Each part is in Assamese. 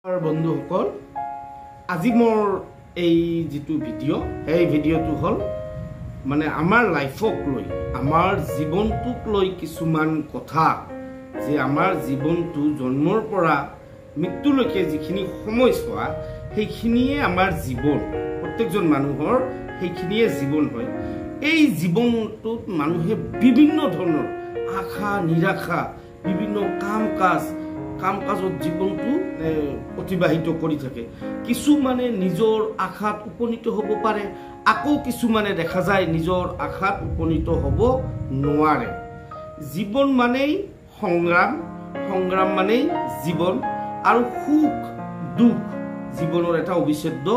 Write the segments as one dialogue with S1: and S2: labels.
S1: বন্ধুসকল, আজি মোৰ এই যেটো ভিডিঅ' এই ভিডিঅ'টো হল মানে আমাৰ লাইফক লৈ আমাৰ জীৱনটোক লৈ কিছুমান কথা যে আমাৰ জীৱনটো জন্মৰ পৰা মৃত্যুলৈকে যিখিনি সময়ছোৱা সেইখিনিয়ে আমাৰ জীৱন, প্ৰত্যেকজন মানুহৰ সেইখিনিয়ে জীৱন হয়। এই জীৱনটোত মানুহে বিভিন্ন ধৰণৰ আশা নিৰাশা বিভিন্ন কাম-কাজত জীৱনটো অতিবাহিত কৰি থাকে। কিছুমানে নিজৰ আশাত উপনীত হ'ব পাৰে, আকৌ কিছুমানে দেখা যায় নিজৰ আশাত উপনীত হ'ব নোৱাৰে। জীৱন মানেই সংগ্ৰাম, সংগ্ৰাম মানেই জীৱন, আৰু সুখ দুখ জীৱনৰ এটা অবিচ্ছেদ্য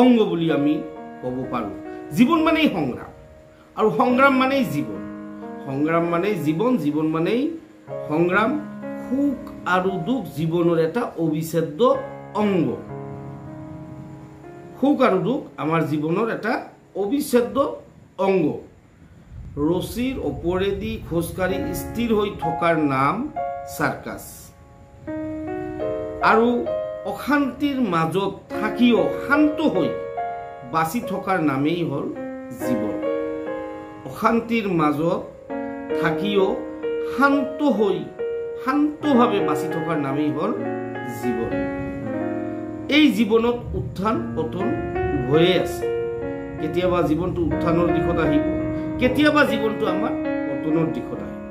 S1: অংগ বুলি আমি ক'ব পাৰোঁ। জীৱন মানেই সংগ্ৰাম আৰু সংগ্ৰাম মানেই জীৱন, সংগ্ৰাম মানেই জীৱন, জীৱন মানেই সংগ্ৰাম। সুখ আৰু দুখ জীৱনৰ এটা অবিচ্ছেদ্য অংগ। সুখ আৰু দুখ আমাৰ জীৱনৰ এটা অবিচ্ছেদ্য অংগ। ৰছীৰ ওপৰেদি খোজকাঢ়ি স্থিৰ হৈ থকাৰ নাম চাৰ্কাছ, আৰু অশান্তিৰ মাজত থাকিও শান্ত হৈ বাচি থকাৰ নামেই হ'ল জীৱন। অশান্তিৰ মাজত থাকিও শান্তভাৱে বাচি থকাৰ নামেই হ'ল জীৱন। এই জীৱনত উত্থান পতন হৈয়ে আছে। কেতিয়াবা জীৱনটো উত্থানৰ দিশত আহিব, কেতিয়াবা জীৱনটো আমাৰ পতনৰ দিশত আহিব।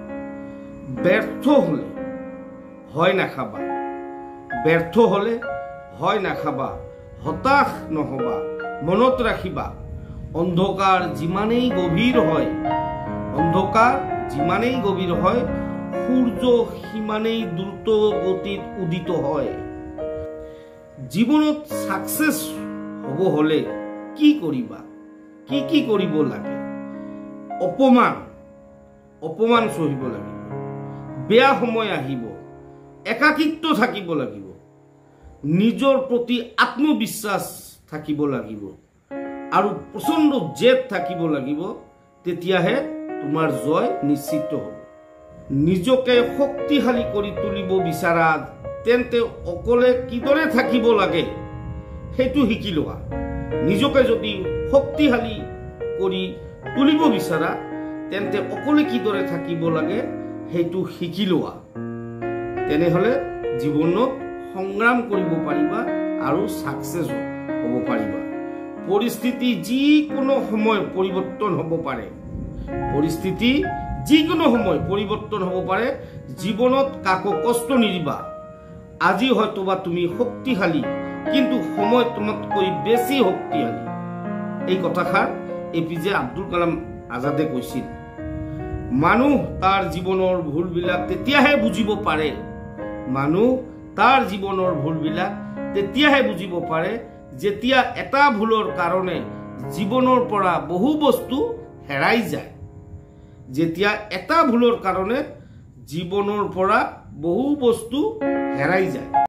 S1: ব্যৰ্থ হলে হয় নাখাবা, ব্যৰ্থ হলে হয় নাখাবা, হতাশ নহবা, মনত ৰাখিবা অন্ধকাৰ যিমানেই গভীৰ হয় সূৰ্য সিমানেই দ্ৰুত গতিত উদিত হয়। জীৱনত সাকসেস হ'ব হলে কি কৰিবা, কি কৰিব লাগে? অপমান সহিব লাগিব, বেয়া সময় আহিব, একাকিত্ব থাকিব লাগিব, নিজৰ প্ৰতি আত্মবিশ্বাস থাকিব লাগিব, আৰু প্ৰচণ্ড জেদ থাকিব লাগিব। তেতিয়াহে তোমাৰ জয় নিশ্চিত হ'ব। নিজকে শক্তিশালী কৰি তুলিব বিচাৰা তেন্তে অকলে কিদৰে থাকিব লাগে সেইটো শিকি লোৱা। নিজকে যদি শক্তিশালী কৰি তুলিব বিচাৰা তেন্তে অকলে কিদৰে থাকিব লাগে সেইটো শিকি লোৱা। তেনেহলে জীৱনত সংগ্ৰাম কৰিব পাৰিবা আৰু সাকসেস হ'ব পাৰিবা। পৰিস্থিতি যিকোনো সময় পৰিৱৰ্তন হ'ব পাৰে, পৰিস্থিতি যিকোনো সময় পৰিৱৰ্তন হ'ব পাৰে। জীৱনত কাকো কষ্ট নিদিবা। আজি হয়তো বা তুমি শক্তিশালী, কিন্তু সময় তোমাতকৈ বেছি শক্তিশালী। এই কথাষাৰ APJ আব্দুল কালাম আজাদে কৈছিল। মানুহ তাৰ জীৱনৰ ভুলবিলাক তেতিয়াহে বুজিব পাৰে, মানুহ তাৰ জীৱনৰ ভুলবিলাক তেতিয়াহে বুজিব পাৰে যেতিয়া এটা ভুলৰ কাৰণে জীৱনৰ পৰা বহু বস্তু হেৰাই যায়। যেতিয়া এটা ভুলৰ কাৰণে জীৱনৰ পৰা বহু বস্তু হেৰাই যায়।